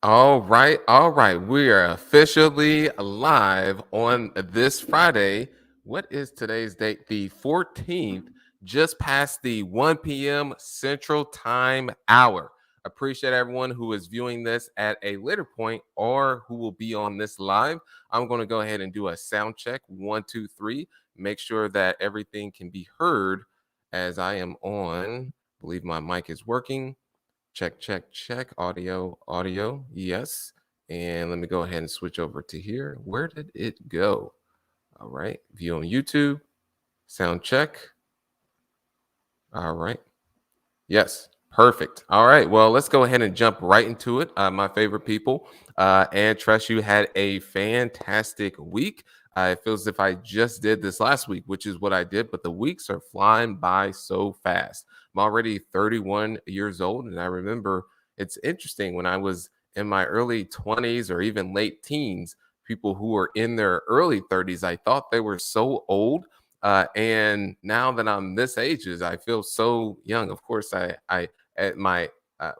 All right, all right. We are officially live on this Friday. What is today's date? The 14th, just past the 1 p.m. Central Time hour. Appreciate everyone who is viewing this at a later point or who will be on this live. I'm going to go ahead and do a sound check. One, two, three. Make sure that everything can be heard as I am on. I believe my mic is working. Check, check, check. Audio, audio. Yes. And let me go ahead and switch over to here. Where did it go? All right. View on YouTube. Sound check. All right. Yes. Perfect. All right. Well, let's go ahead and jump right into it. My favorite people. And trust you had a fantastic week. It feels as if I just did this last week, which is what I did, but the weeks are flying by so fast. I'm already 31 years old. And I remember it's interesting when I was in my early 20s or even late teens, people who were in their early 30s, I thought they were so old. And now that I'm this ages, I feel so young. Of course, I at uh,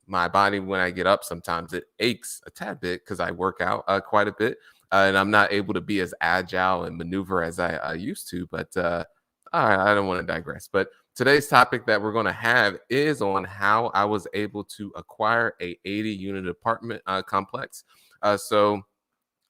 my body when I get up, sometimes it aches a tad bit because I work out quite a bit, and I'm not able to be as agile and maneuver as I used to. But all right, I don't want to digress. But today's topic that we're going to have is on how I was able to acquire a 80 unit apartment complex. So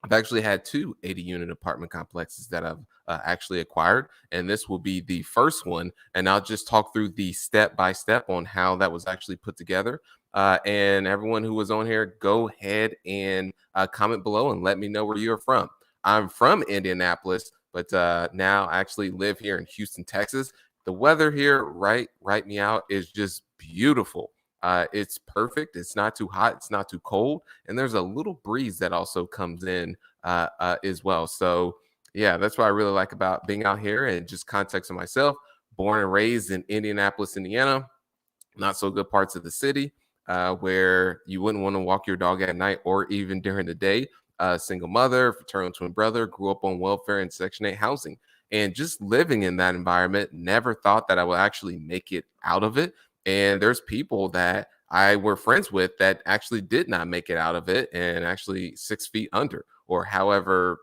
I've actually had two 80 unit apartment complexes that I've actually acquired, and this will be the first one. And I'll just talk through the step by step on how that was actually put together. And everyone who was on here, go ahead and comment below and let me know where you're from. I'm from Indianapolis, but now I actually live here in Houston, Texas. The weather here, right me out, is just beautiful. It's perfect. It's not too hot. It's not too cold. And there's a little breeze that also comes in as well. So, yeah, that's what I really like about being out here. And just context of myself, born and raised in Indianapolis, Indiana, not so good parts of the city where you wouldn't want to walk your dog at night or even during the day. Single mother, fraternal twin brother, grew up on welfare and Section 8 housing. And just living in that environment, never thought that I would actually make it out of it. And there's people that I were friends with that actually did not make it out of it and actually 6 feet under or however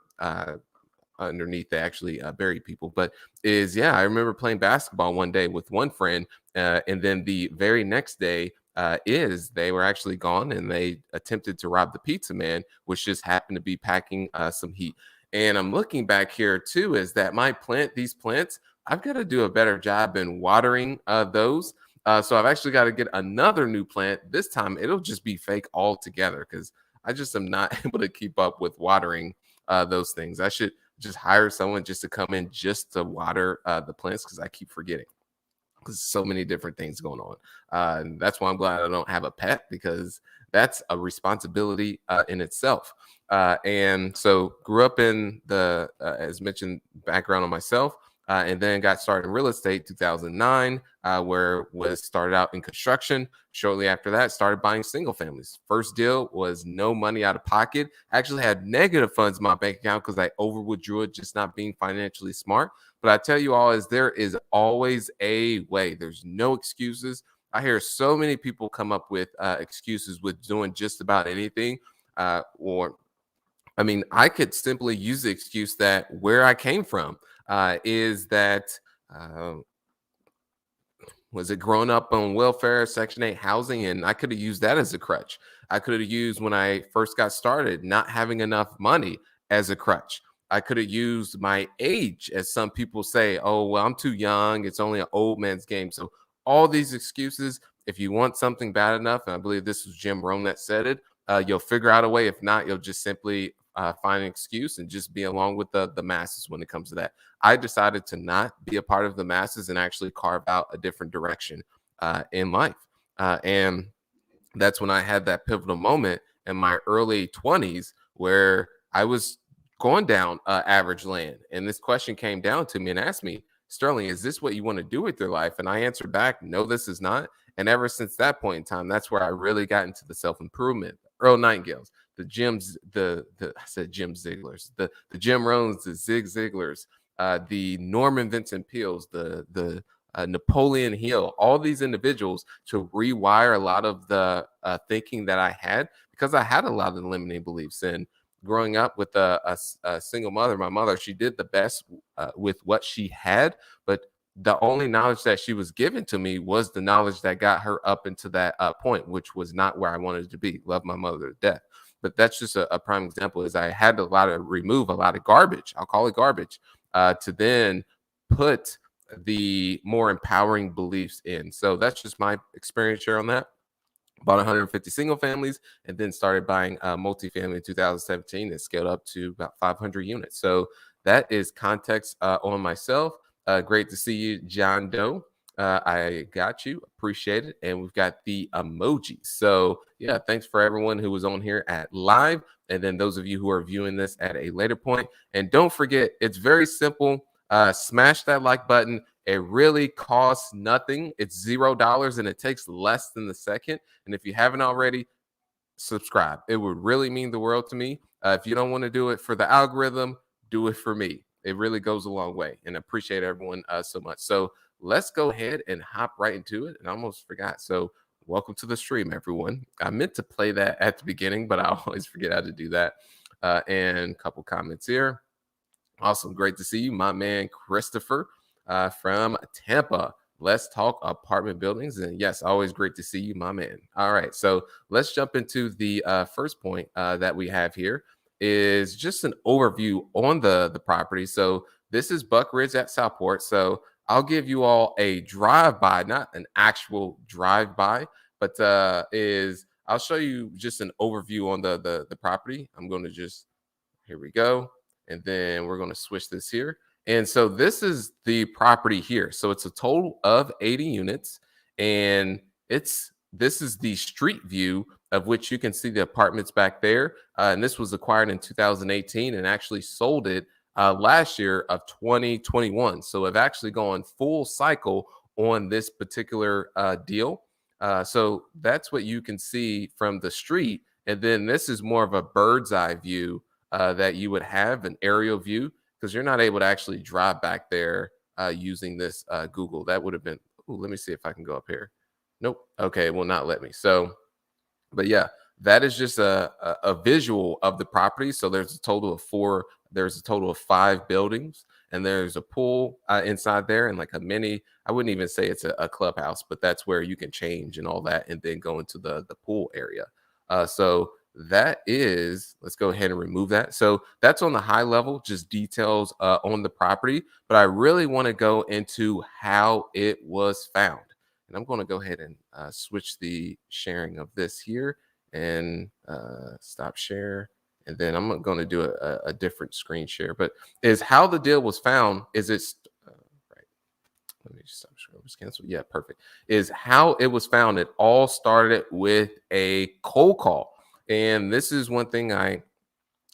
underneath they actually bury people. But I remember playing basketball one day with one friend, and then the very next day they were actually gone and they attempted to rob the pizza man, which just happened to be packing some heat. And I'm looking back here too, is that these plants, I've got to do a better job in watering those. So I've actually got to get another new plant. This time it'll just be fake altogether because I just am not able to keep up with watering those things. I should just hire someone just to come in just to water the plants because I keep forgetting because so many different things going on. And that's why I'm glad I don't have a pet because that's a responsibility in itself. And so grew up in as mentioned, background on myself. And then got started in real estate 2009, where was started out in construction. Shortly after that, started buying single families. First deal was no money out of pocket. Actually had negative funds in my bank account because I over withdrew it, just not being financially smart. But I tell you all, is there is always a way. There's no excuses. I hear so many people come up with excuses with doing just about anything, I could simply use the excuse that where I came from is that uh, was it growing up on welfare, Section 8 housing, and I could have used that as a crutch. I could have used when I first got started not having enough money as a crutch. I could have used my age, as some people say, oh, well, I'm too young. It's only an old man's game. So all these excuses, if you want something bad enough, and I believe this was Jim Rome that said it, you'll figure out a way. If not, you'll just simply find an excuse and just be along with the masses when it comes to that. I decided to not be a part of the masses and actually carve out a different direction in life. And that's when I had that pivotal moment in my early 20s where I was going down average land. And this question came down to me and asked me, Sterling, is this what you want to do with your life? And I answered back, no, this is not. And ever since that point in time, that's where I really got into the self-improvement. Earl Nightingales, I said Jim Ziegler's, the Jim Rohns, the Zig Ziglars, the Norman Vincent Peales, the Napoleon Hill, all these individuals to rewire a lot of the thinking that I had, because I had a lot of limiting beliefs. And growing up with a single mother, my mother, she did the best with what she had, but the only knowledge that she was given to me was the knowledge that got her up into that point, which was not where I wanted to be. Love my mother to death. But that's just a prime example. Is I had remove a lot of garbage. I'll call it garbage, to then put the more empowering beliefs in. So that's just my experience here on that. Bought 150 single families, and then started buying multifamily in 2017 and scaled up to about 500 units. So that is context on myself. Great to see you, John Doe. I got you. Appreciate it. And we've got the emojis. So, yeah, thanks for everyone who was on here at live. And then those of you who are viewing this at a later point. And don't forget, it's very simple. Smash that like button. It really costs nothing. It's $0 and it takes less than the second. And if you haven't already, subscribe. It would really mean the world to me. If you don't want to do it for the algorithm, do it for me. It really goes a long way, and I appreciate everyone so much. So let's go ahead and hop right into it. And I almost forgot. So welcome to the stream, everyone. I meant to play that at the beginning, but I always forget how to do that. And a couple comments here. Awesome. Great to see you, my man, Christopher from Tampa. Let's talk apartment buildings. And yes, always great to see you, my man. All right. So let's jump into the first point that we have here is just an overview on the property. So this is Buck Ridge at Southport. So I'll give you all a drive-by, not an actual drive-by, but I'll show you just an overview on the property. I'm going to just, here we go. And then we're going to switch this here. And so this is the property here. So it's a total of 80 units. And this is the street view of which you can see the apartments back there. And this was acquired in 2018 and actually sold it last year of 2021. So I've actually gone full cycle on this particular deal. So that's what you can see from the street. And then this is more of a bird's eye view that you would have, an aerial view, because you're not able to actually drive back there using this Google. That would have been, let me see if I can go up here. Nope. Okay, it will not let me. So, but yeah, that is just a visual of the property. So there's a total of 5 buildings, and there's a pool inside there, and like a mini, I wouldn't even say it's a clubhouse, but that's where you can change and all that, and then go into the pool area. So that is, let's go ahead and remove that. So that's on the high level, just details on the property, but I really want to go into how it was found. And I'm going to go ahead and switch the sharing of this here and stop share. And then I'm going to do a different screen share, but is how the deal was found. Is it's right. Let me just stop sharing. Just cancel. Yeah, perfect. Is how it was found. It all started with a cold call. And this is one thing I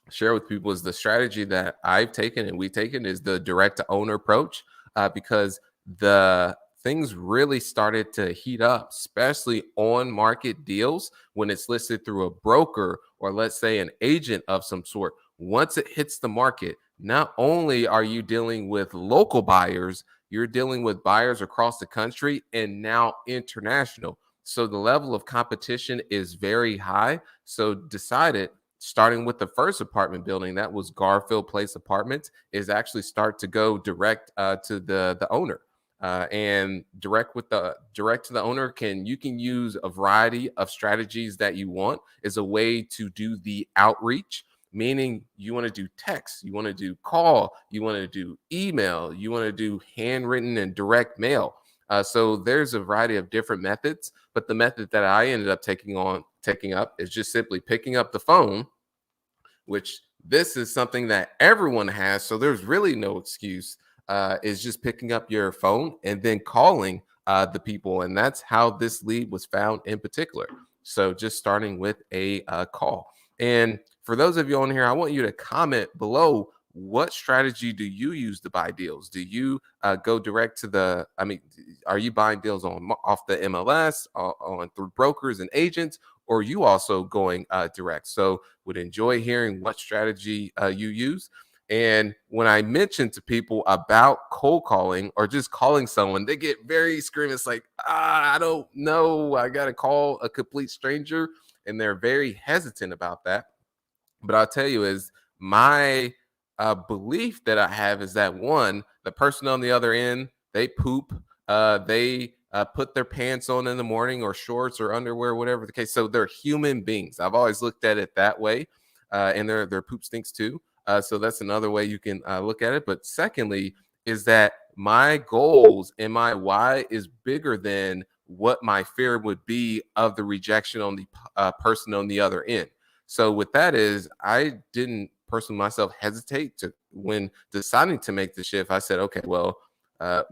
share with people is the strategy that I've taken and we've taken is the direct to owner approach, because the things really started to heat up, especially on market deals when it's listed through a broker or let's say an agent of some sort. Once it hits the market, not only are you dealing with local buyers, you're dealing with buyers across the country and now international. So the level of competition is very high. So decided, starting with the first apartment building, that was Garfield Place Apartments, is actually start to go direct to the owner. And direct to the owner, you can use a variety of strategies that you want as a way to do the outreach, meaning you want to do text, you want to do call, you want to do email, you want to do handwritten and direct mail. So there's a variety of different methods, but the method that I ended up taking up is just simply picking up the phone, which this is something that everyone has. So there's really no excuse. Is just picking up your phone and then calling the people. And that's how this lead was found in particular. So just starting with a call. And for those of you on here, I want you to comment below, what strategy do you use to buy deals? Do you go direct to are you buying deals off the MLS, on through brokers and agents, or are you also going direct? So would enjoy hearing what strategy you use. And when I mention to people about cold calling or just calling someone, they get very screaming. It's like, I don't know. I got to call a complete stranger. And they're very hesitant about that. But I'll tell you is my belief that I have is that one, the person on the other end, they poop, they put their pants on in the morning or shorts or underwear, whatever the case. So they're human beings. I've always looked at it that way, and their poop stinks too. So that's another way you can look at it. But secondly, is that my goals and my why is bigger than what my fear would be of the rejection on the person on the other end. So with that is I didn't personally myself hesitate to when deciding to make the shift. I said, okay, well,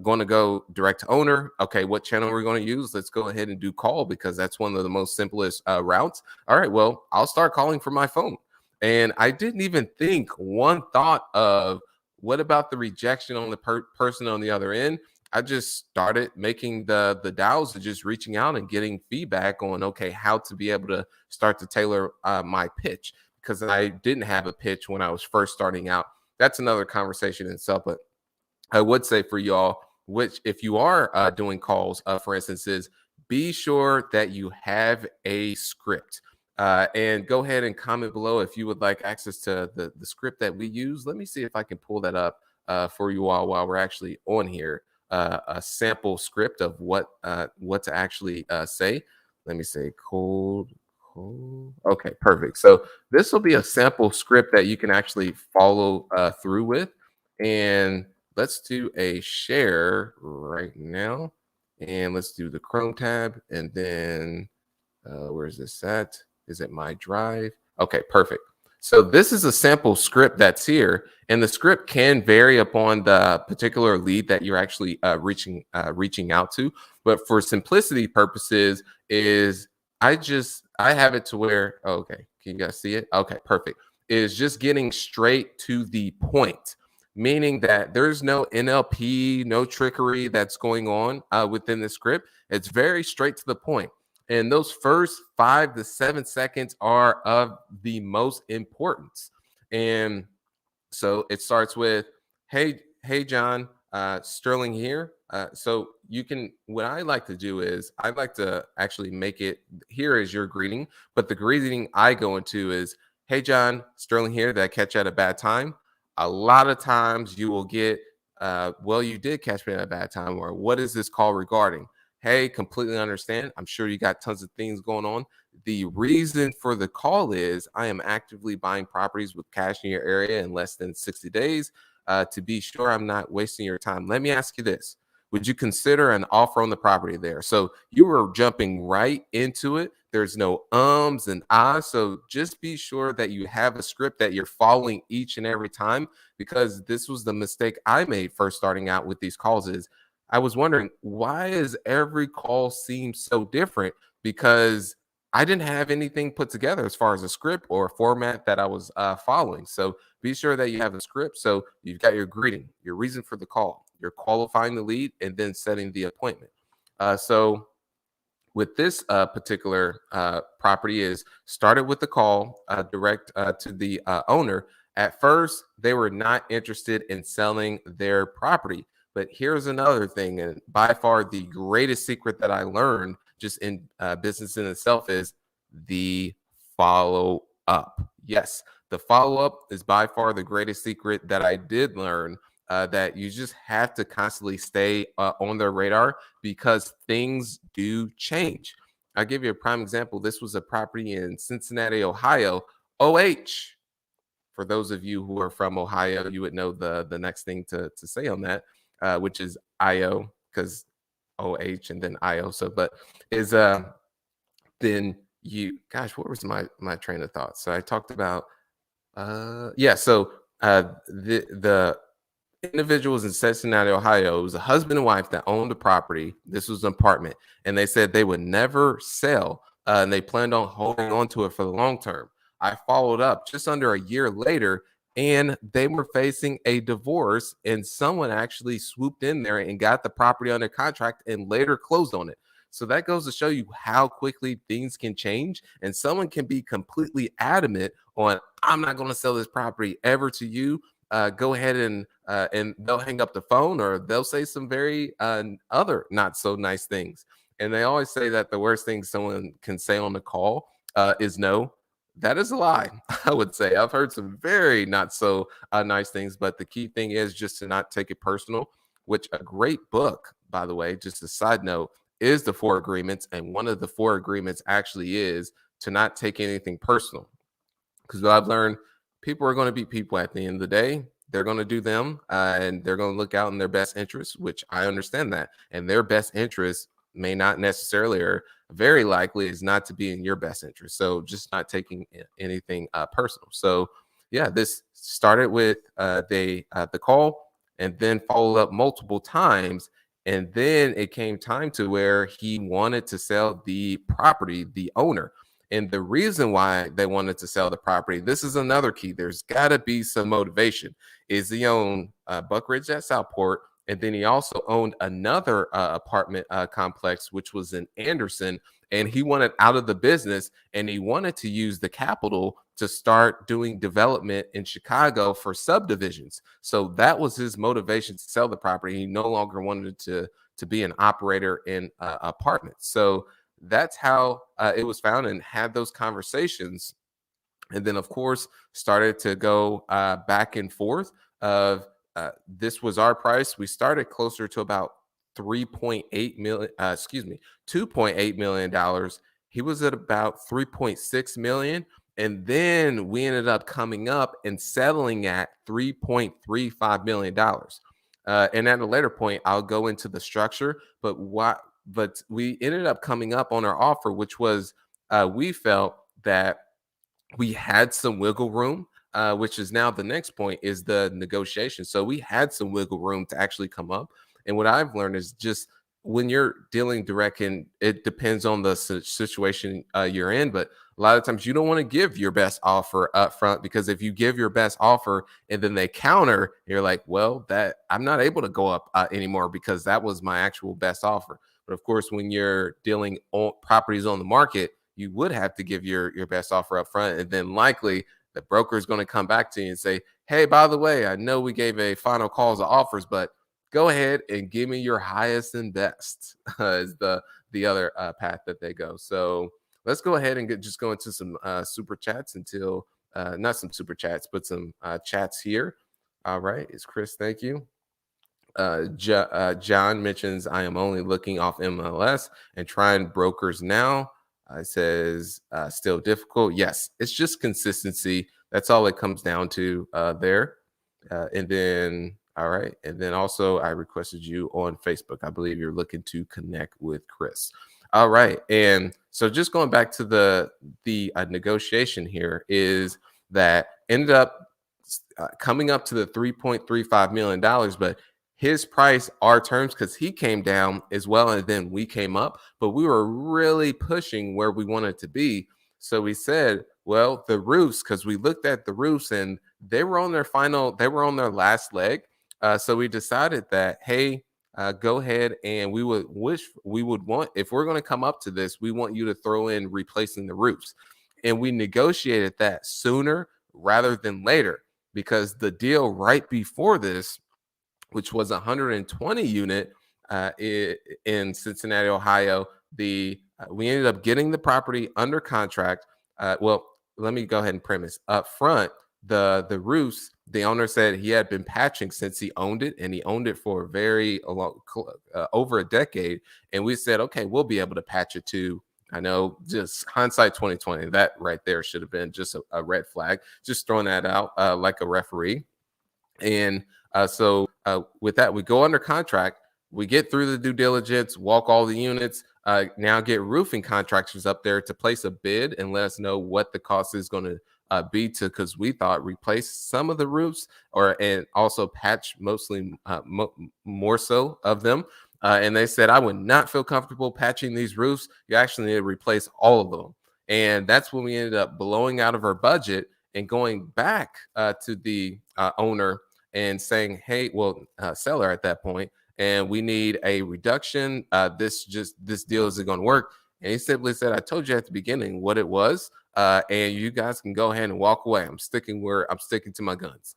going to go direct to owner. Okay, what channel are we going to use? Let's go ahead and do call because that's one of the most simplest routes. All right, well, I'll start calling from my phone. And I didn't even think one thought of what about the rejection on the person on the other end. I just started making the dials and just reaching out and getting feedback on okay how to be able to start to tailor my pitch because I didn't have a pitch when I was first starting out. That's another conversation in itself. But I would say for y'all, which if you are doing calls, for instance, is be sure that you have a script. And go ahead and comment below if you would like access to the script that we use. Let me see if I can pull that up for you all while we're actually on here. A sample script of what to actually say. Let me say cold. Okay, perfect. So this will be a sample script that you can actually follow through with. And let's do a share right now. And let's do the Chrome tab. And then where's this at? Is it my drive? Okay, perfect. So this is a sample script that's here, and the script can vary upon the particular lead that you're actually reaching out to. But for simplicity purposes, is I have it to where okay, can you guys see it? Okay, perfect. Is just getting straight to the point, meaning that there's no NLP, no trickery that's going on within the script. It's very straight to the point. And those first 5 to 7 seconds are of the most importance. And so it starts with, hey, John, Sterling here. So you can, what I like to do is I like to actually make it, here is your greeting. But the greeting I go into is, hey, John, Sterling here. Did I catch you at a bad time? A lot of times you will get, well, you did catch me at a bad time, or what is this call regarding? Hey, completely understand. I'm sure you got tons of things going on. The reason for the call is I am actively buying properties with cash in your area in less than 60 days. To be sure I'm not wasting your time, let me ask you this. Would you consider an offer on the property there? So you were jumping right into it. There's no ums and ahs. So just be sure that you have a script that you're following each and every time, because this was the mistake I made first starting out with these calls is I was wondering why is every call seem so different because I didn't have anything put together as far as a script or a format that I was following. So be sure that you have a script. So you've got your greeting, your reason for the call, you're qualifying the lead, and then setting the appointment. So with this particular property is started with the call direct to the owner. At first, they were not interested in selling their property. But here's another thing, and by far the greatest secret that I learned just in business in itself is the follow up. Yes, the follow up is by far the greatest secret that I did learn. That you just have to constantly stay on their radar because things do change. I'll give you a prime example. This was a property in Cincinnati, Ohio. OH. For those of you who are from Ohio, you would know the next thing to say on that, which is IO, because OH and then IO. So, but is then you, gosh, what was my train of thought? So I talked about yeah. So the individuals in Cincinnati, Ohio. It was a husband and wife that owned the property. This was an apartment, and they said they would never sell, and they planned on holding on to it for the long term. I followed up just under a year later, and they were facing a divorce, and someone actually swooped in there and got the property under contract and later closed on it. So that goes to show you how quickly things can change, and someone can be completely adamant on, I'm not going to sell this property ever to you, go ahead and they'll hang up the phone, or they'll say some very other not so nice things. And they always say that the worst thing someone can say on the call is no. That is a lie. I would say I've heard some very not so nice things, but the key thing is just to not take it personal. Which a great book, by the way, just a side note, is the Four Agreements, and one of the Four Agreements actually is to not take anything personal. Because what I've learned, people are going to be people at the end of the day. They're going to do them, and they're going to look out in their best interests, which I understand that. And their best interest may not necessarily, or very likely, is not to be in your best interest. So just not taking anything personal. So yeah, this started with the call, and then followed up multiple times. And then it came time to where he wanted to sell the property, the owner. And the reason why they wanted to sell the property, this is another key. There's got to be some motivation. Is he owned Buckridge at Southport, and then he also owned another apartment complex, which was in Anderson. And he wanted out of the business, and he wanted to use the capital to start doing development in Chicago for subdivisions. So that was his motivation to sell the property. He no longer wanted to be an operator in apartments. So that's how it was found, and had those conversations. And then, of course, started to go back and forth of this was our price. We started closer to about 3.8 million, excuse me, $2.8 million. He was at about 3.6 million. And then we ended up coming up and settling at $3.35 million. And at a later point, I'll go into the structure, but we ended up coming up on our offer, which was we felt that we had some wiggle room, which is now the next point is the negotiation. So we had some wiggle room to actually come up. And what I've learned is just when you're dealing direct, and it depends on the situation you're in, but a lot of times you don't want to give your best offer up front, because if you give your best offer and then they counter, you're like, well, that I'm not able to go up anymore because that was my actual best offer. But of course, when you're dealing on properties on the market, you would have to give your best offer up front, and then likely the broker is going to come back to you and say, hey, by the way, I know we gave a final calls of offers, but go ahead and give me your highest and best is the other path that they go. So let's go ahead and just go into some super chats until not some super chats, but some chats here. All right, it's Chris. Thank you. John mentions I am only looking off MLS and trying brokers now. It says still difficult. Yes, it's just consistency. That's all it comes down to there. And then, all right. And then also I requested you on Facebook. I believe you're looking to connect with Chris. All right. And so just going back to the negotiation here is that ended up coming up to the $3.35 million, but his price, our terms, because he came down as well, and then we came up, but we were really pushing where we wanted to be. So we said, well, the roofs, because we looked at the roofs and they were on their last leg. So we decided that, hey, go ahead, and we would want, if we're going to come up to this, we want you to throw in replacing the roofs. And we negotiated that sooner rather than later, because the deal right before this, which was 120 unit in Cincinnati, Ohio, we ended up getting the property under contract. Well, let me go ahead and premise up front. The roofs, the owner said he had been patching since he owned it, and he owned it for very long, over a decade. And we said, okay, we'll be able to patch it too. I know, just hindsight 2020, that right there should have been just a red flag. Just throwing that out like a referee. And so with that, we go under contract, we get through the due diligence, walk all the units, now get roofing contractors up there to place a bid and let us know what the cost is going to be to, because we thought replace some of the roofs and also patch mostly more so of them. And they said, I would not feel comfortable patching these roofs. You actually need to replace all of them. And that's when we ended up blowing out of our budget and going back to the owner and saying, hey, well, seller at that point, and we need a reduction. This deal isn't going to work. And he simply said, I told you at the beginning what it was, and you guys can go ahead and walk away. I'm sticking to my guns.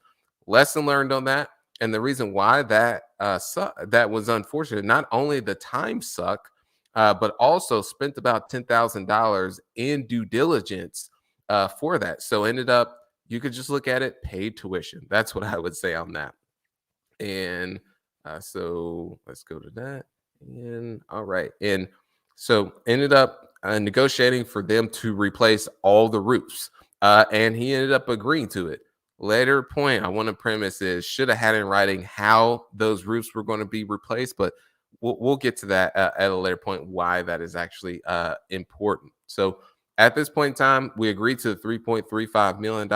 lesson learned on that. And the reason why that that was unfortunate, not only the time suck, but also spent about $10,000 in due diligence for that. So ended up, you could just look at it, paid tuition. That's what I would say on that. And so let's go to that. And all right. And so ended up negotiating for them to replace all the roofs. And he ended up agreeing to it. Later point I want to premise is should have had in writing how those roofs were going to be replaced, but we'll get to that at a later point why that is actually important. So at this point in time, we agreed to the $3.35 million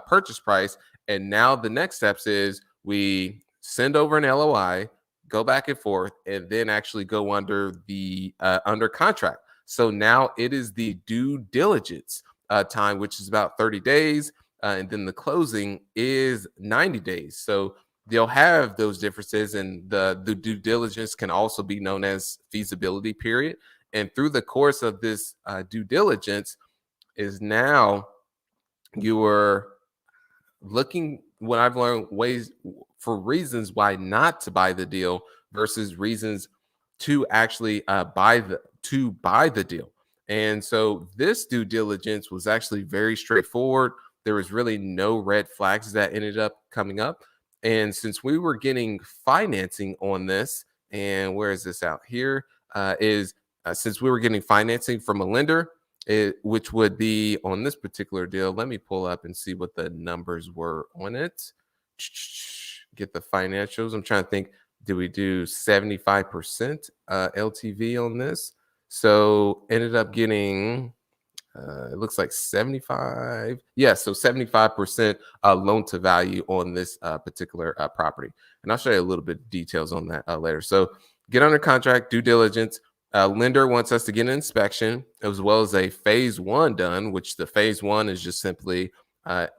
purchase price. And now the next steps is we send over an LOI, go back and forth, and then actually go under the under contract. So now it is the due diligence time, which is about 30 days, and then the closing is 90 days. So they'll have those differences, and the due diligence can also be known as feasibility period. And through the course of this due diligence, is now you are looking what I've learned ways for reasons why not to buy the deal versus reasons to actually buy the deal. And so this due diligence was actually very straightforward. There was really no red flags that ended up coming up. And since we were getting financing on this, and where is this out here? Is Since we were getting financing from a lender, which would be on this particular deal. Let me pull up and see what the numbers were on it. Get the financials. I'm trying to think. Did we do 75% LTV on this? So ended up getting it looks like 75. Yeah, so 75% loan to value on this particular property. And I'll show you a little bit of details on that later. So get under contract, due diligence. Lender wants us to get an inspection as well as a phase one done, which the phase one is just simply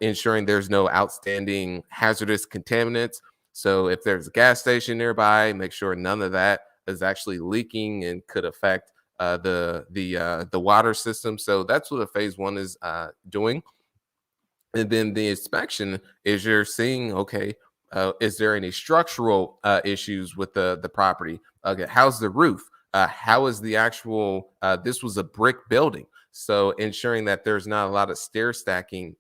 ensuring there's no outstanding hazardous contaminants. So if there's a gas station nearby, make sure none of that is actually leaking and could affect the water system. So that's what a phase one is doing. And then the inspection is you're seeing, okay, is there any structural issues with the property? Okay, how's the roof? How is the actual? This was a brick building, so ensuring that there's not a lot of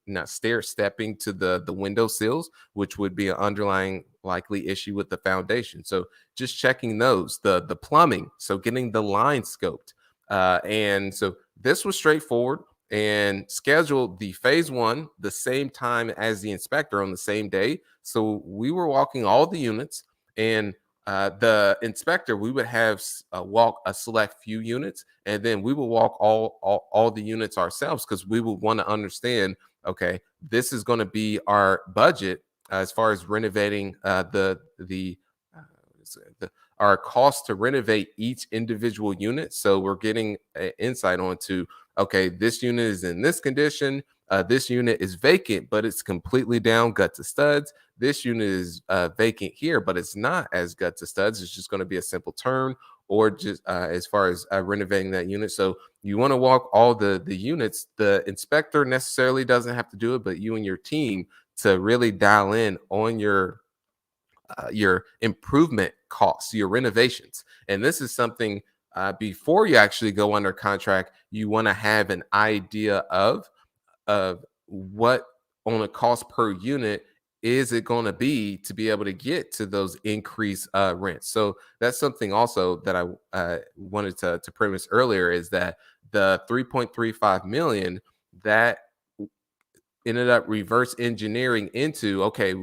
not stair stepping to the window sills, which would be an underlying likely issue with the foundation. So just checking those, the plumbing, so getting the line scoped, and so this was straightforward and scheduled the phase one the same time as the inspector on the same day. So we were walking all the units, and the inspector, we would have walk a select few units, and then we would walk all the units ourselves because we would want to understand, okay, this is going to be our budget as far as renovating our cost to renovate each individual unit. So we're getting an insight onto, okay, this unit is in this condition. This unit is vacant, but it's completely down, gut to studs. This unit is vacant here, but it's not as gut to studs. It's just going to be a simple turn, or just as far as renovating that unit. So you want to walk all the units. The inspector necessarily doesn't have to do it, but you and your team to really dial in on your improvement costs, your renovations. And this is something before you actually go under contract, you want to have an idea of what on a cost per unit is it going to be able to get to those increased rents. So that's something also that I wanted to premise earlier is that the 3.35 million that ended up reverse engineering into, okay,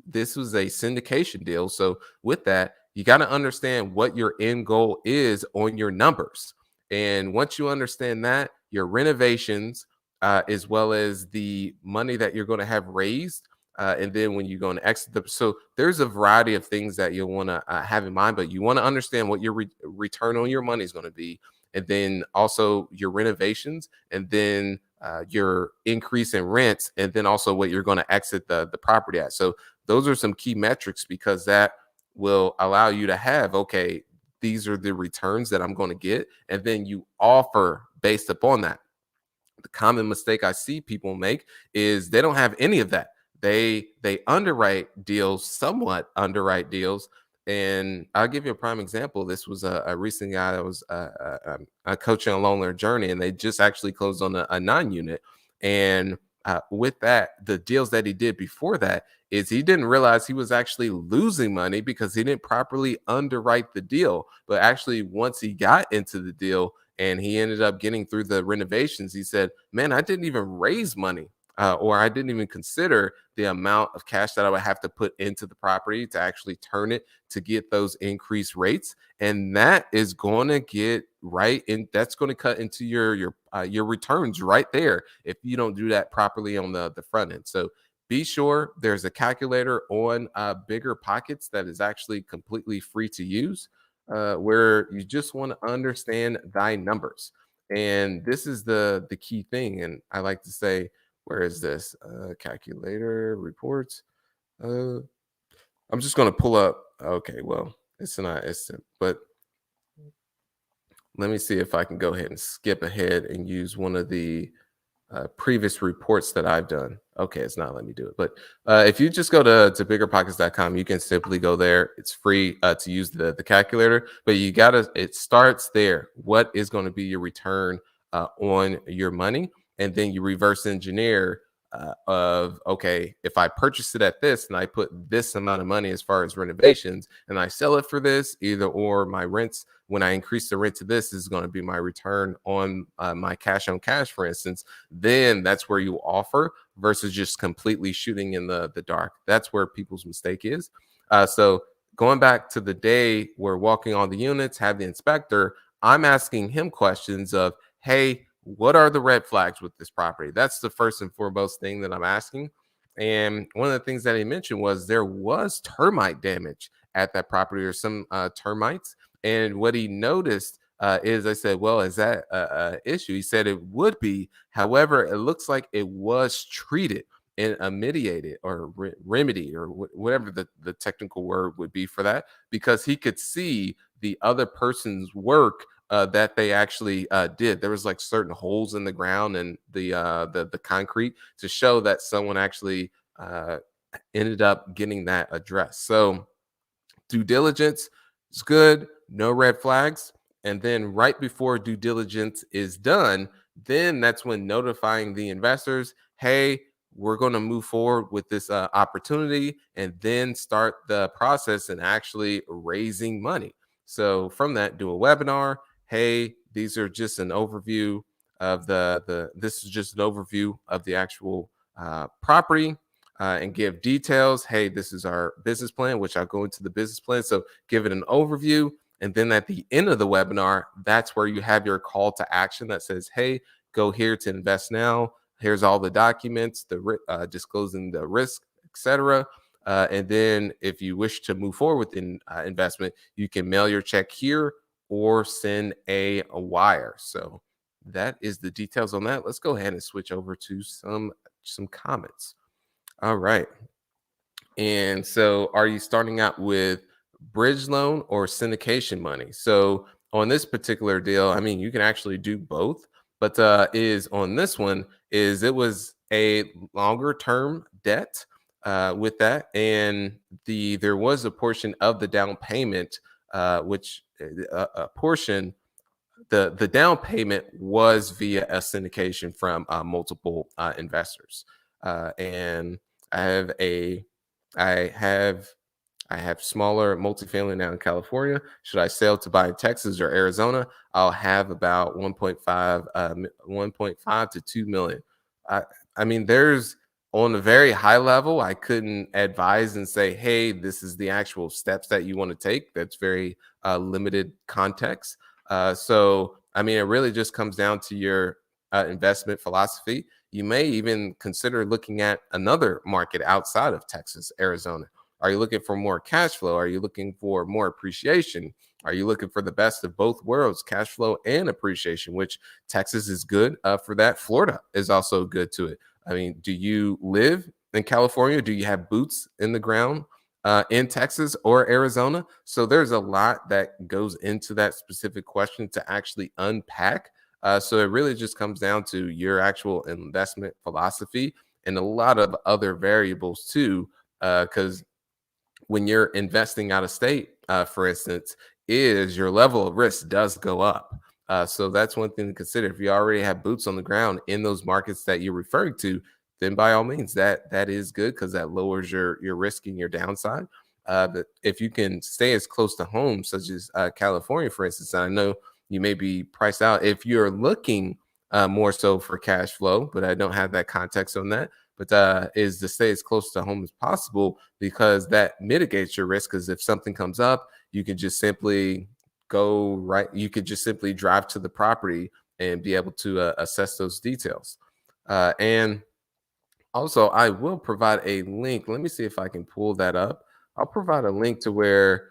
this was a syndication deal. So with that, you got to understand what your end goal is on your numbers. And once you understand that, your renovations, as well as the money that you're going to have raised, and then when you're going to exit so there's a variety of things that you'll want to have in mind, but you want to understand what your return on your money is going to be, and then also your renovations, and then your increase in rents, and then also what you're going to exit the property at. So those are some key metrics because that will allow you to have, okay, these are the returns that I'm going to get, and then you offer based upon that. The common mistake I see people make is they don't have any of that. They underwrite deals, somewhat underwrite deals. And I'll give you a prime example. This was a recent guy that was coaching a Landlord journey, and they just actually closed on a non-unit. And with that, the deals that he did before that is he didn't realize he was actually losing money because he didn't properly underwrite the deal. But actually, once he got into the deal and he ended up getting through the renovations, he said, "Man, I didn't even raise money." Or I didn't even consider the amount of cash that I would have to put into the property to actually turn it to get those increased rates, and that is going to get right, and that's going to cut into your returns right there if you don't do that properly on the front end. So be sure there's a calculator on Bigger Pockets that is actually completely free to use, where you just want to understand thy numbers. And this is the key thing. And I like to say, where is this calculator reports? Uh, I'm just going to pull up. Okay, well, it's not instant, but let me see if I can go ahead and skip ahead and use one of the previous reports that I've done. Okay, it's not letting me do it. But if you just go to biggerpockets.com, you can simply go there. It's free to use the calculator, but it starts there. What is going to be your return on your money? And then you reverse engineer of, okay, if I purchase it at this and I put this amount of money as far as renovations and I sell it for this, either or my rents, when I increase the rent to this, is going to be my return on my cash on cash, for instance. Then that's where you offer versus just completely shooting in the dark. That's where people's mistake is. So going back to the day we're walking on the units, have the inspector, I'm asking him questions of, hey, what are the red flags with this property? That's the first and foremost thing that I'm asking. And one of the things that he mentioned was there was termite damage at that property, or some termites. And what he noticed is, I said, well, is that a issue? He said it would be. However, it looks like it was treated and mediated or remedy, or whatever the technical word would be for that, because he could see the other person's work that they actually did. There was like certain holes in the ground and the concrete to show that someone actually ended up getting that addressed. So due diligence is good, no red flags. And then right before due diligence is done, then that's when notifying the investors, hey, we're going to move forward with this opportunity, and then start the process and actually raising money. So from that, do a webinar. Hey, these are just an overview of this is just an overview of the actual property, and give details. Hey, this is our business plan, which I'll go into the business plan. So give it an overview. And then at the end of the webinar, that's where you have your call to action that says, hey, go here to invest now. Here's all the documents, disclosing the risk, etc. And then if you wish to move forward with investment, you can mail your check here or send a wire. So that is the details on that. Let's go ahead and switch over to some comments. All right. And so are you starting out with bridge loan or syndication money? So on this particular deal, I mean, you can actually do both, but is on this one is it was a longer term debt with that, and there was a portion of the down payment, which a portion the down payment was via a syndication from multiple investors, and I have a I have I have smaller multifamily now in California. Should I sell to buy in Texas or Arizona? I'll have about 1.5 to 2 million. I, I mean, there's on a very high level, I couldn't advise and say, hey, this is the actual steps that you want to take. That's very limited context. So, I mean, it really just comes down to your investment philosophy. You may even consider looking at another market outside of Texas, Arizona. Are you looking for more cash flow? Are you looking for more appreciation? Are you looking for the best of both worlds, cash flow and appreciation, which Texas is good for that. Florida is also good to it. I mean, do you live in California? Do you have boots in the ground in Texas or Arizona? So there's a lot that goes into that specific question to actually unpack. So it really just comes down to your actual investment philosophy and a lot of other variables too. Because when you're investing out of state, for instance, is your level of risk does go up. So that's one thing to consider. If you already have boots on the ground in those markets that you're referring to, then by all means, that is good because that lowers your risk and your downside. But if you can stay as close to home, such as California, for instance, and I know you may be priced out. If you're looking more so for cash flow, but I don't have that context on that, but is to stay as close to home as possible because that mitigates your risk. Because if something comes up, you can just simply go right. You could just simply drive to the property and be able to assess those details. And also, I will provide a link. Let me see if I can pull that up. I'll provide a link to where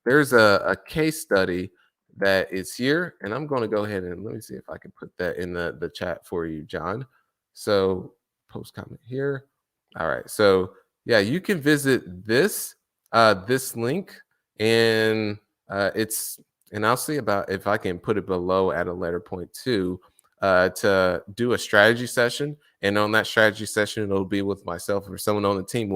there's a case study that is here, and I'm going to go ahead and let me see if I can put that in the chat for you, John. So post comment here. All right. So yeah, you can visit this link, and it's and I'll see about if I can put it below at a later point too, to do a strategy session. And on that strategy session, it'll be with myself or someone on the team.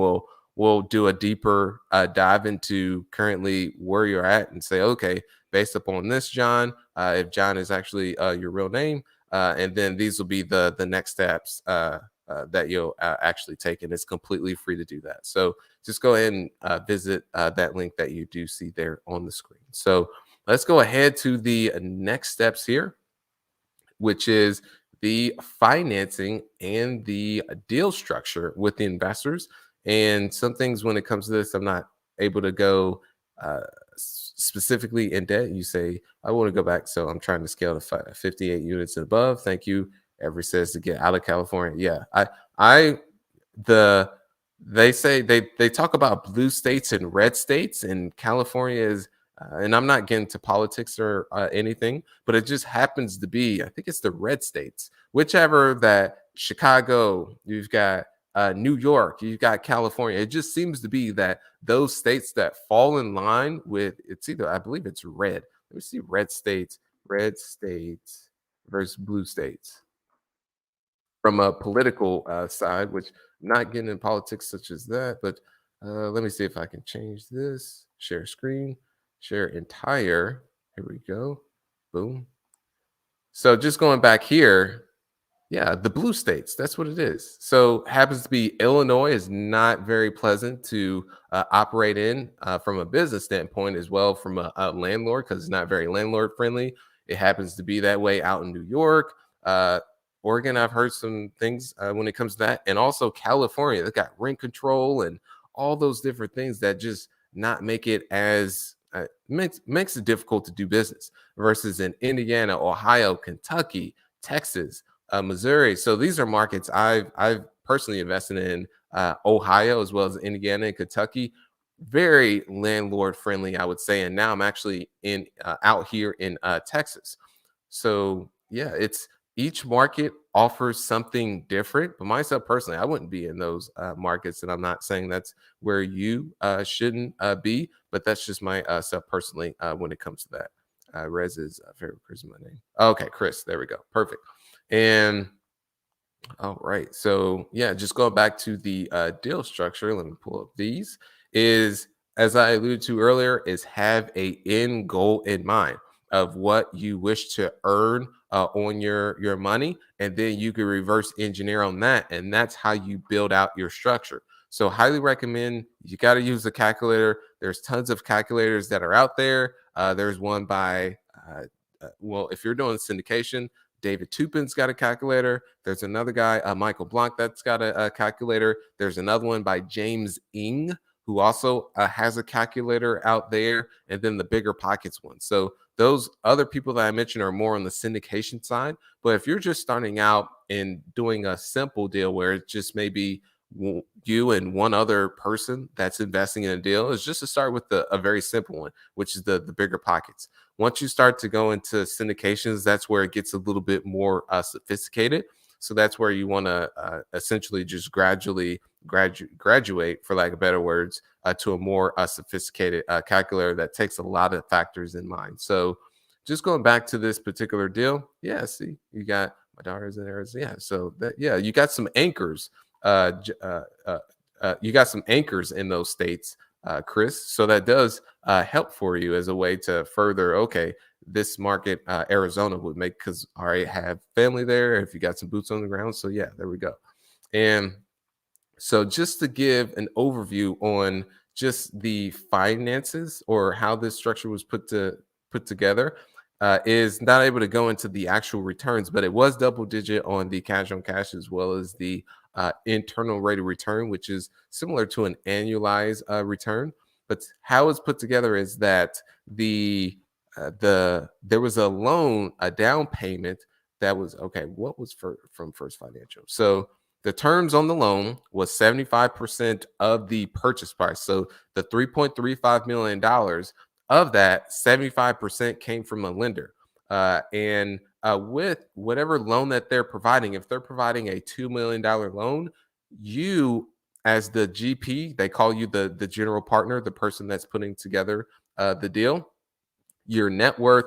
We'll do a deeper dive into currently where you're at and say, okay, based upon this, John, if John is actually your real name, and then these will be the next steps that you'll actually take, and it's completely free to do that. So just go ahead and visit that link that you do see there on the screen. So let's go ahead to the next steps here, which is the financing and the deal structure with the investors. And some things when it comes to this, I'm not able to go specifically in debt. You say, I want to go back. So I'm trying to scale to 58 units and above. Thank you. Every says to get out of California. Yeah. I, the, they say they talk about blue states and red states, and California is and I'm not getting to politics or anything, but it just happens to be, I think it's the red states, whichever that Chicago, you've got New York, you've got California. It just seems to be that those states that fall in line with it's either, I believe it's red. Let me see red states versus blue states from a political side, which I'm not getting in politics such as that, but let me see if I can change this. Share screen, share entire. Here we go. Boom. So just going back here, yeah, the blue states. That's what it is. So happens to be Illinois is not very pleasant to operate in from a business standpoint as well from a landlord because it's not very landlord friendly. It happens to be that way out in New York. Oregon, I've heard some things when it comes to that, and also California. They got rent control and all those different things that just not make it as makes it difficult to do business versus in Indiana, Ohio, Kentucky, Texas, Missouri. So these are markets I've personally invested in Ohio as well as Indiana and Kentucky. Very landlord friendly, I would say. And now I'm actually in out here in Texas. So yeah, it's each market offers something different. But myself personally, I wouldn't be in those markets, and I'm not saying that's where you shouldn't be, but that's just my self personally when it comes to that. Rez is favorite Chris is my name. Okay, Chris. There we go. Perfect. And all right. So yeah, just going back to the deal structure. Let me pull up these. Is as I alluded to earlier, is have a end goal in mind of what you wish to earn on your money, and then you can reverse engineer on that, and that's how you build out your structure. So highly recommend you got to use the calculator. There's tons of calculators that are out there. There's one by well, if you're doing syndication, David Tupin's got a calculator. There's another guy, Michael Blanc, that's got a calculator. There's another one by James Ing, who also has a calculator out there, and then the bigger pockets one. So those other people that I mentioned are more on the syndication side. But if you're just starting out and doing a simple deal where it's just maybe you and one other person that's investing in a deal, is just to start with a very simple one, which is the bigger pockets. Once you start to go into syndications, that's where it gets a little bit more sophisticated. So that's where you want to essentially just gradually graduate, for lack of better words, to a more sophisticated calculator that takes a lot of factors in mind. So just going back to this particular deal, yeah, see, you got My daughter's in Arizona. Yeah, so that yeah, you got some anchors. You got some anchors in those states, Chris. So that does help for you as a way to further. Okay, this market, Arizona would make because I already have family there. If you got some boots on the ground, so yeah, there we go. And so, just to give an overview on just the finances or how this structure was put together, is not able to go into the actual returns, but it was double digit on the cash on cash as well as the internal rate of return, which is similar to an annualized return. But how it's put together is that there was a loan, a down payment that was okay. What was from First Financial? So the terms on the loan was 75% of the purchase price. So the $3.35 million of that, 75% came from a lender. And with whatever loan that they're providing, if they're providing a $2 million loan, you, as the GP, they call you the general partner, the person that's putting together the deal, your net worth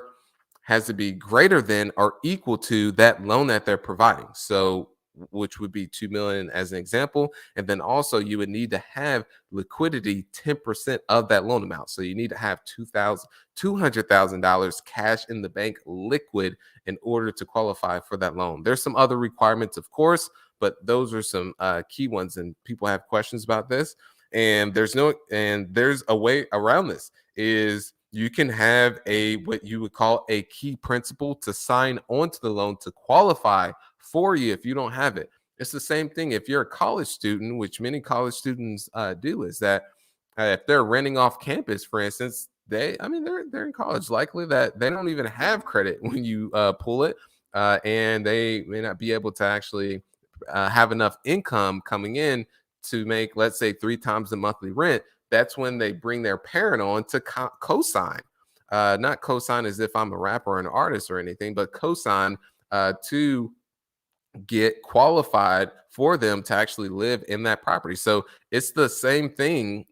has to be greater than or equal to that loan that they're providing. So which would be 2 million as an example, and then also you would need to have liquidity 10% of that loan amount. So you need to have $200,000 cash in the bank liquid in order to qualify for that loan. There's some other requirements, of course, but those are some key ones, and people have questions about this. And there's a way around this is you can have a what you would call a key principal to sign onto the loan to qualify for you if you don't have it. It's the same thing if you're a college student, which many college students do, is that if they're renting off campus, for instance, they're in college, likely that they don't even have credit when you pull it, and they may not be able to actually have enough income coming in to make, let's say, 3 times the monthly rent. That's when they bring their parent on to co-sign. Not co-sign as if I'm a rapper or an artist or anything, but co-sign to get qualified for them to actually live in that property. So it's the same thing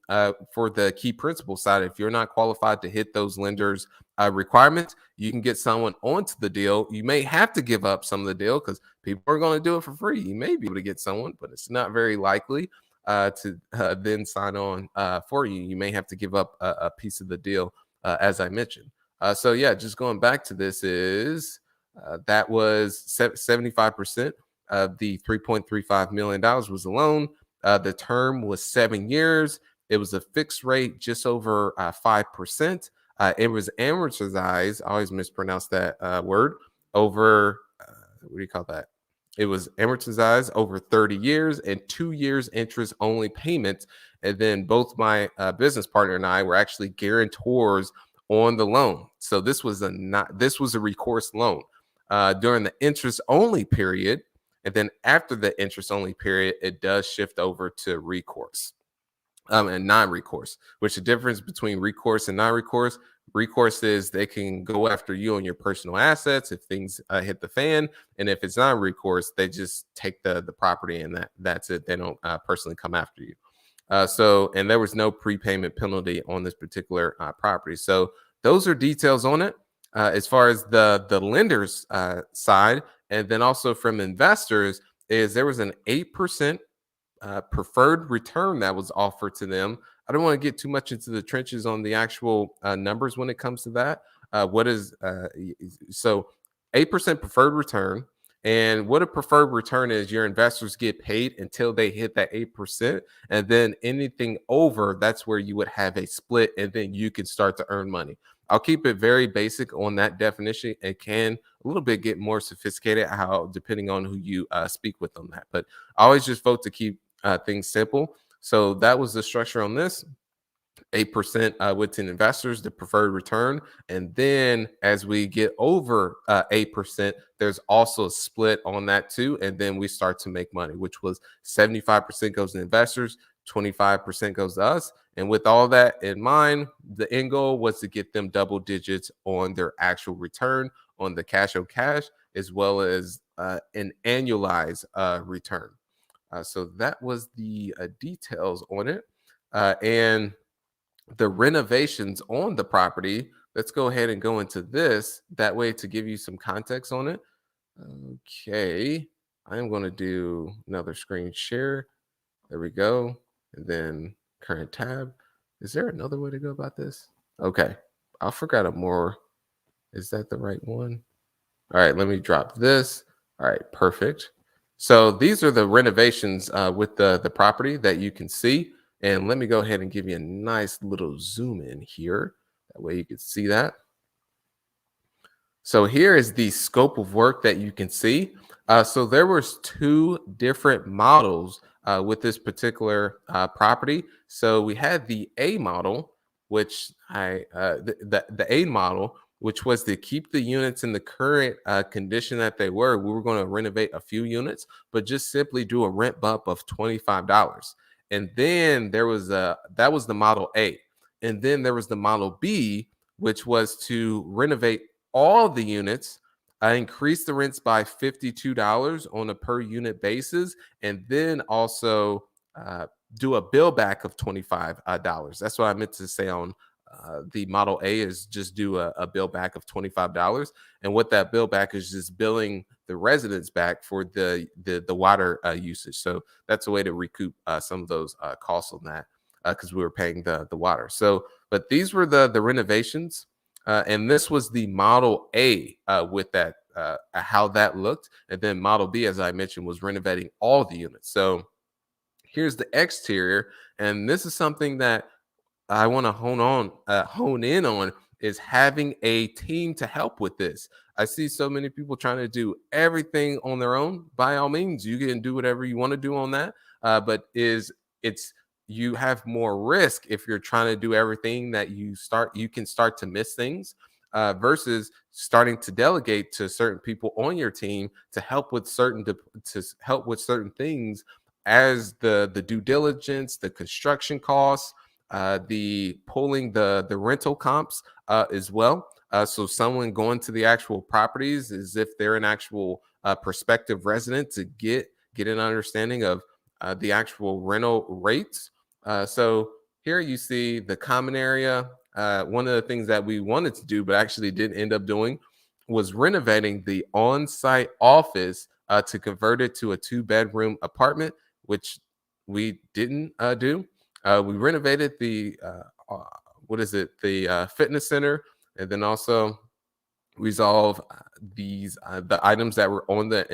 for the key principal side. If you're not qualified to hit those lenders' requirements, you can get someone onto the deal. You may have to give up some of the deal because people are going to do it for free. You may be able to get someone, but it's not very likely to then sign on for you. You may have to give up a piece of the deal, as I mentioned. So yeah, just going back to this is that was 75% of the $3.35 million was a loan. The term was 7 years. It was a fixed rate, just over 5%. It was amortized. I always mispronounce that word. Over, what do you call that? It was amortized over 30 years and 2 years interest only payments. And then both my business partner and I were actually guarantors on the loan. So this was a recourse loan during the interest only period. And then after the interest only period, it does shift over to recourse and non-recourse, which the difference between recourse and non-recourse. Recourse is they can go after you on your personal assets if things hit the fan, and if it's non-recourse, they just take the property and that's it. They don't personally come after you. And there was no prepayment penalty on this particular property. So those are details on it as far as the lenders side, and then also from investors is there was an 8% preferred return that was offered to them. I don't want to get too much into the trenches on the actual numbers when it comes to that. What is so 8% preferred return? And what a preferred return is, your investors get paid until they hit that 8%. And then anything over, that's where you would have a split, and then you can start to earn money. I'll keep it very basic on that definition. It can a little bit get more sophisticated how depending on who you speak with on that. But I always just vote to keep things simple. So that was the structure on this. 8% with 10 investors, the preferred return. And then as we get over 8%, there's also a split on that too. And then we start to make money, which was 75% goes to investors, 25% goes to us. And with all that in mind, the end goal was to get them double digits on their actual return on the cash on cash, as well as an annualized return. So that was the details on it. And the renovations on the property, let's go ahead and go into this that way to give you some context on it. Okay. I am going to do another screen share. There we go. And then current tab. Is there another way to go about this? Okay. I forgot a more. Is that the right one? All right, let me drop this. All right, perfect. So these are the renovations with the property that you can see. And let me go ahead and give you a nice little zoom in here. That way you can see that. So here is the scope of work that you can see. So there was two different models with this particular property. So we had the A model, which the A model, which was to keep the units in the current condition that they were. We were going to renovate a few units, but just simply do a rent bump of $25. And then there was that was the model A, and then there was the model B, which was to renovate all the units. I increased the rents by $52 on a per unit basis, and then also do a bill back of $25. That's what I meant to say on the Model A is just do a bill back of $25. And what that bill back is just billing the residents back for the water usage. So that's a way to recoup some of those costs on that because we were paying the water. So, but these were the renovations and this was the Model A with that, how that looked. And then Model B, as I mentioned, was renovating all the units. So here's the exterior. And this is something that I want to hone in on is having a team to help with this. I see so many people trying to do everything on their own. By all means, you can do whatever you want to do on that. But is it's you have more risk if you're trying to do everything that you can start to miss things versus starting to delegate to certain people on your team to help with certain things as the due diligence, the construction costs, the pulling the rental comps as well. So someone going to the actual properties as if they're an actual prospective resident to get an understanding of the actual rental rates. So here you see the common area. One of the things that we wanted to do, but actually didn't end up doing, was renovating the on-site office to convert it to a two-bedroom apartment, which we didn't do. We renovated the what is it? The fitness center, and then also resolve the items that were on the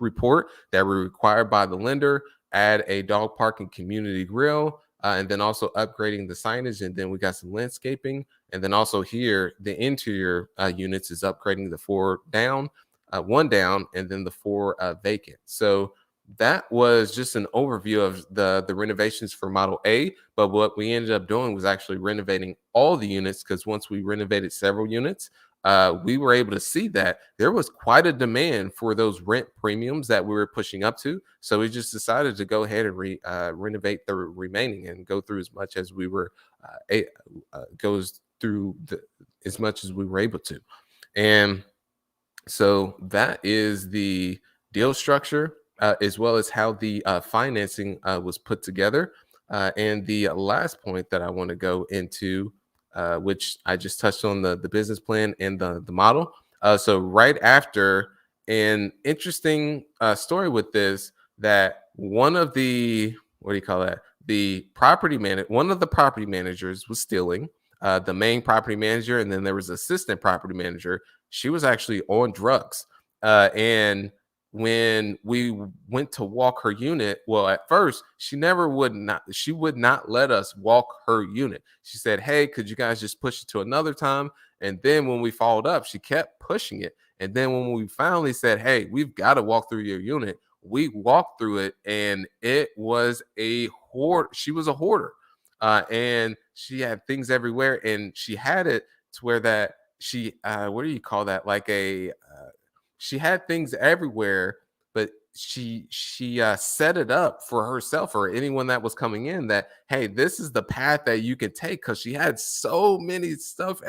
report that were required by the lender. Add a dog park and community grill, and then also upgrading the signage. And then we got some landscaping, and then also here the interior units is upgrading the four down, one down, and then the four vacant. So that was just an overview of the renovations for Model A. But what we ended up doing was actually renovating all the units because once we renovated several units, we were able to see that there was quite a demand for those rent premiums that we were pushing up to. So we just decided to go ahead and renovate the remaining and go through as much as we were goes through as much as we were able to. And so that is the deal structure, as well as how the financing was put together. And the last point that I want to go into, which I just touched on the business plan and the model. So right after, an interesting story with this, that one of the what do you call that? One of the property managers was stealing. The main property manager, and then there was assistant property manager. She was actually on drugs. And when we went to walk her unit, well, at first she would not let us walk her unit. She said, "Hey, could you guys just push it to another time?" And then when we followed up, she kept pushing it. And then when we finally said, "Hey, we've got to walk through your unit," we walked through it, and it was a hoard. She was a hoarder, and she had things everywhere, and she had it to where that she what do you call that, like a she had things everywhere, but she set it up for herself or anyone that was coming in that, hey, this is the path that you can take, because she had so many stuff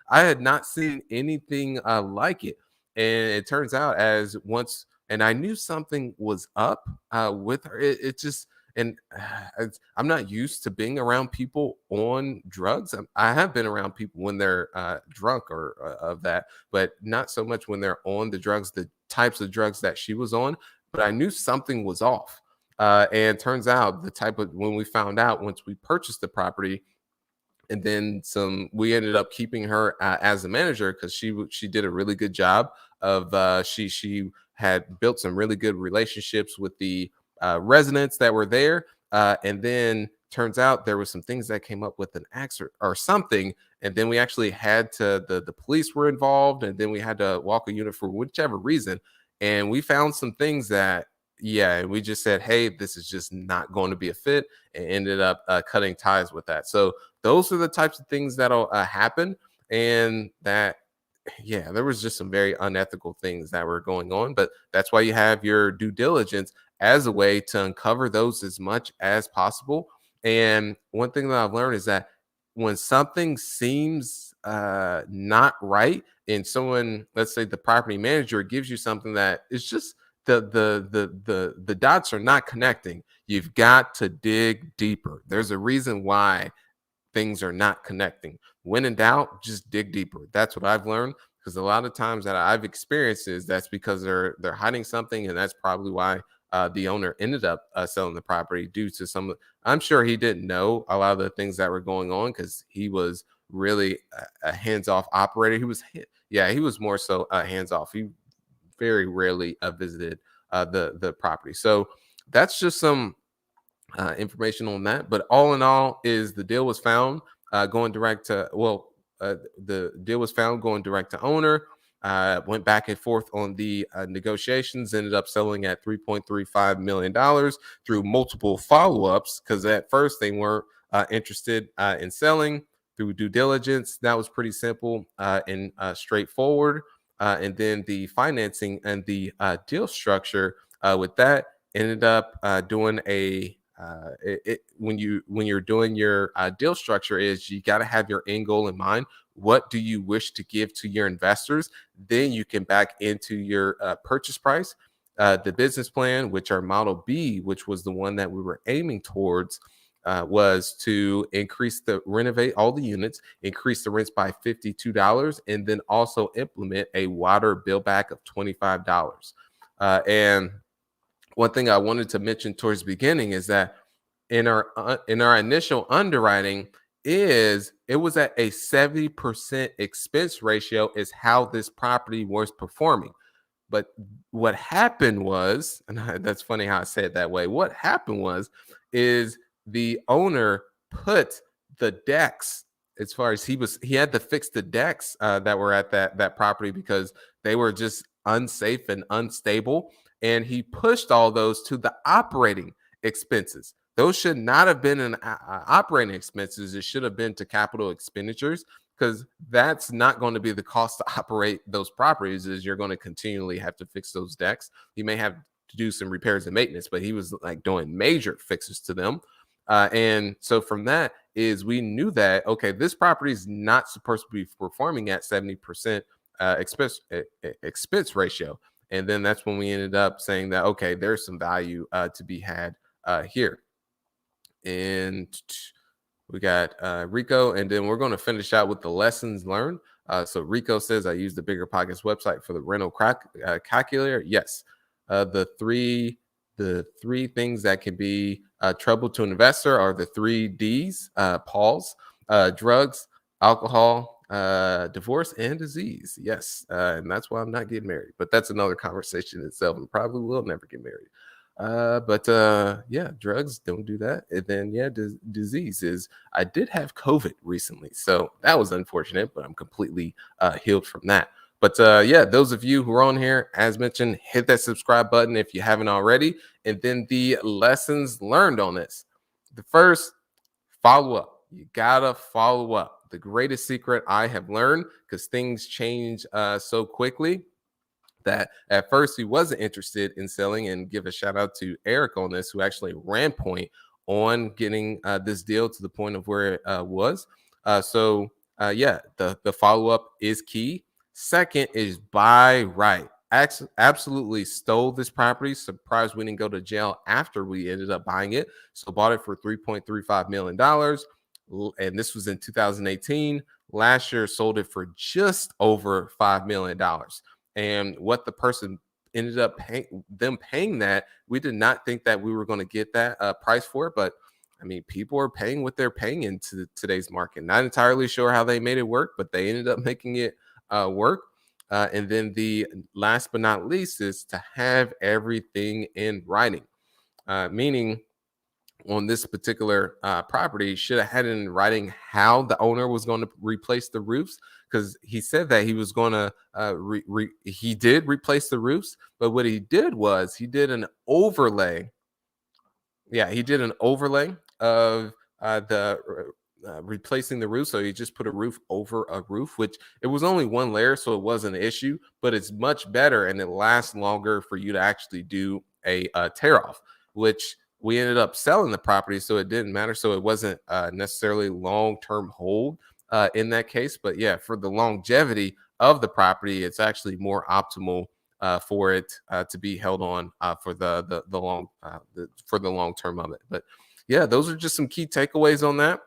I had not seen anything like it. And it turns out, as once and I knew something was up with her. It just And I'm not used to being around people on drugs. I have been around people when they're drunk or of that, but not so much when they're on the drugs, the types of drugs that she was on. But I knew something was off. And turns out the type of when we found out once we purchased the property, and then some, we ended up keeping her as a manager because she did a really good job of she had built some really good relationships with the residents that were there, and then turns out there was some things that came up with an axe or something, and then we actually had to the police were involved, and then we had to walk a unit for whichever reason, and we found some things that, yeah, we just said, hey, this is just not going to be a fit, and ended up cutting ties with that. So those are the types of things that'll happen, and that, yeah, there was just some very unethical things that were going on, but that's why you have your due diligence as a way to uncover those as much as possible. And one thing that I've learned is that when something seems not right, and someone, let's say the property manager, gives you something that is just the dots are not connecting, you've got to dig deeper. There's a reason why things are not connecting. When in doubt, just dig deeper. That's what I've learned, because a lot of times that I've experienced is that's because they're hiding something, and that's probably why the owner ended up selling the property due to some. I'm sure he didn't know a lot of the things that were going on because he was really a hands-off operator. Yeah, he was more so hands-off. He very rarely visited the property. So that's just some information on that. But all in all, is the deal was found going direct to, well, the deal was found going direct to owner. Went back and forth on the negotiations, ended up selling at $3.35 million through multiple follow-ups, because at first they weren't interested in selling. Through due diligence, that was pretty simple and straightforward. And then the financing and the deal structure with that ended up doing a when you're doing your deal structure, is you got to have your end goal in mind. What do you wish to give to your investors? Then you can back into your purchase price. The business plan, which our model B, which was the one that we were aiming towards, was to renovate all the units, increase the rents by $52, and then also implement a water bill back of $25. And one thing I wanted to mention towards the beginning is that in our initial underwriting, is it was at a 70% expense ratio is how this property was performing. But what happened was, and that's funny how I say it that way. What happened was, is the owner put the decks, as far as he had to fix the decks that were at that property because they were just unsafe and unstable, and he pushed all those to the operating expenses. Those should not have been in operating expenses. It should have been to capital expenditures, because that's not going to be the cost to operate those properties. Is you're going to continually have to fix those decks. You may have to do some repairs and maintenance, but he was like doing major fixes to them. And so from that is, we knew that, okay, this property is not supposed to be performing at 70% expense ratio. And then that's when we ended up saying that, okay, there's some value to be had here. And we got Rico, and then we're going to finish out with the lessons learned. So Rico says, I use the Bigger Pockets website for the rental calculator. Yes, the three things that can be trouble to an investor are the 3 Ds: pause, drugs, alcohol, divorce, and disease. Yes, and that's why I'm not getting married. But that's another conversation itself, and probably will never get married. But yeah, drugs don't do that. And then yeah, disease is, I did have COVID recently, so that was unfortunate, but I'm completely healed from that. But yeah, those of you who are on here, as mentioned, hit that subscribe button if you haven't already. And then the lessons learned on this. The first, follow up. You gotta follow up. The greatest secret I have learned, because things change so quickly, that at first he wasn't interested in selling. And give a shout out to Eric on this, who actually ran point on getting this deal to the point of where it was. So yeah, the follow-up is key. Second is buy right. absolutely stole this property. Surprised we didn't go to jail after we ended up buying it. So bought it for $3.35 million. And this was in 2018. Last year, sold it for just over $5 million. And what the person ended up paying that, we did not think that we were going to get that price for it, but I mean, people are paying what they're paying into today's market. Not entirely sure how they made it work, but they ended up making it work. And then the last but not least is to have everything in writing, meaning on this particular property should have had it in writing how the owner was going to replace the roofs, because he said that he was going to he did replace the roofs, but what he did was he did an overlay. Yeah, he did an overlay of the replacing the roof. So he just put a roof over a roof, which it was only one layer, so it wasn't an issue. But it's much better and it lasts longer for you to actually do a tear off, which we ended up selling the property, so it didn't matter. So it wasn't necessarily long term hold in that case. But yeah, for the longevity of the property, it's actually more optimal for it to be held on for for the long term of it. But yeah, those are just some key takeaways on that,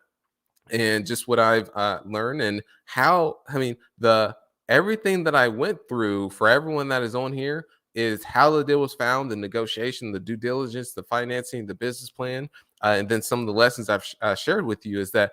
and just what I've learned and how. I mean, the everything that I went through for everyone that is on here is how the deal was found, the negotiation, the due diligence, the financing, the business plan, and then some of the lessons I've shared with you is that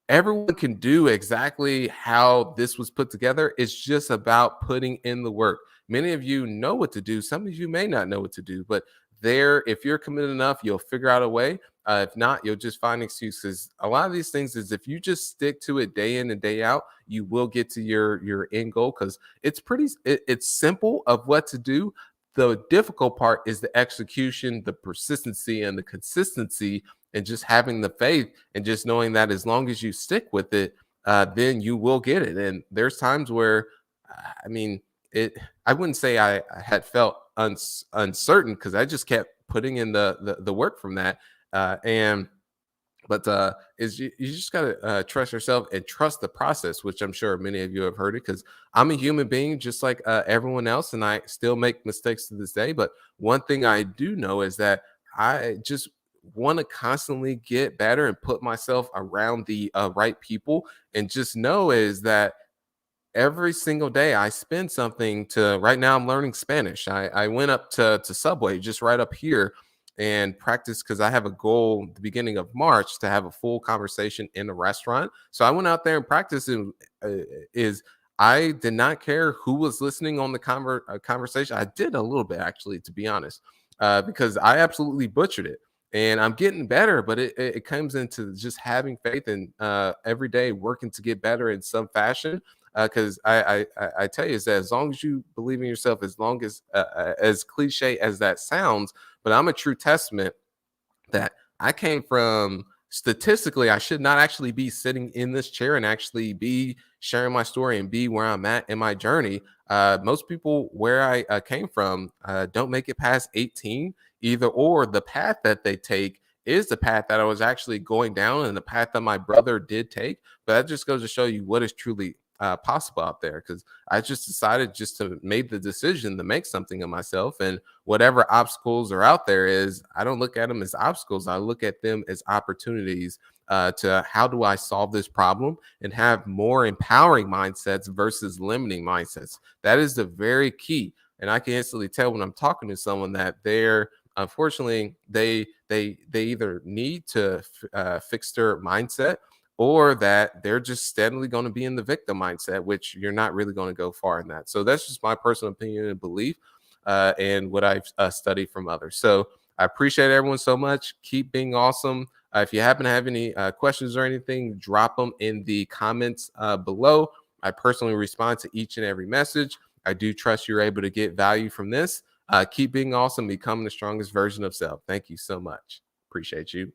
everyone can do exactly how this was put together. It's just about putting in the work. Many of you know what to do. Some of you may not know what to do, but if you're committed enough, you'll figure out a way. If not, you'll just find excuses. A lot of these things is if you just stick to it day in and day out, you will get to your end goal, because it's simple of what to do. The difficult part is the execution, the persistency, and the consistency, and just having the faith and just knowing that as long as you stick with it, then you will get it. And there's times where, I mean, it. I wouldn't say I had felt uncertain, because I just kept putting in the work from that, and but is you just gotta trust yourself and trust the process, which I'm sure many of you have heard it, because I'm a human being just like everyone else, and I still make mistakes to this day. But one thing I do know is that I just want to constantly get better and put myself around the right people, and just know is that every single day I spend something to. Right now I'm learning Spanish. I went up to Subway just right up here and practice, because I have a goal at the beginning of March to have a full conversation in a restaurant. So I went out there and practiced, and is I did not care who was listening on the conversation. I did a little bit, actually, to be honest, because I absolutely butchered it. And I'm getting better, but it comes into just having faith and every day working to get better in some fashion, because I tell you is that as long as you believe in yourself, as cliche as that sounds, but I'm a true testament that I came from. Statistically, I should not actually be sitting in this chair and actually be sharing my story and be where I'm at in my journey. Most people where I came from don't make it past 18, either or the path that they take is the path that I was actually going down and the path that my brother did take. But that just goes to show you what is truly possible out there, because I just decided just to make the decision to make something of myself, and whatever obstacles are out there is I don't look at them as obstacles. I look at them as opportunities to how do I solve this problem and have more empowering mindsets versus limiting mindsets. That is the very key. And I can instantly tell when I'm talking to someone that they're unfortunately they either need to fix their mindset, or that they're just steadily going to be in the victim mindset, which you're not really going to go far in that. So that's just my personal opinion and belief, and what I've studied from others. So I appreciate everyone so much. Keep being awesome. If you happen to have any questions or anything, drop them in the comments below. I personally respond to each and every message. I do trust you're able to get value from this. Keep being awesome, becoming the strongest version of self. Thank you so much. Appreciate you.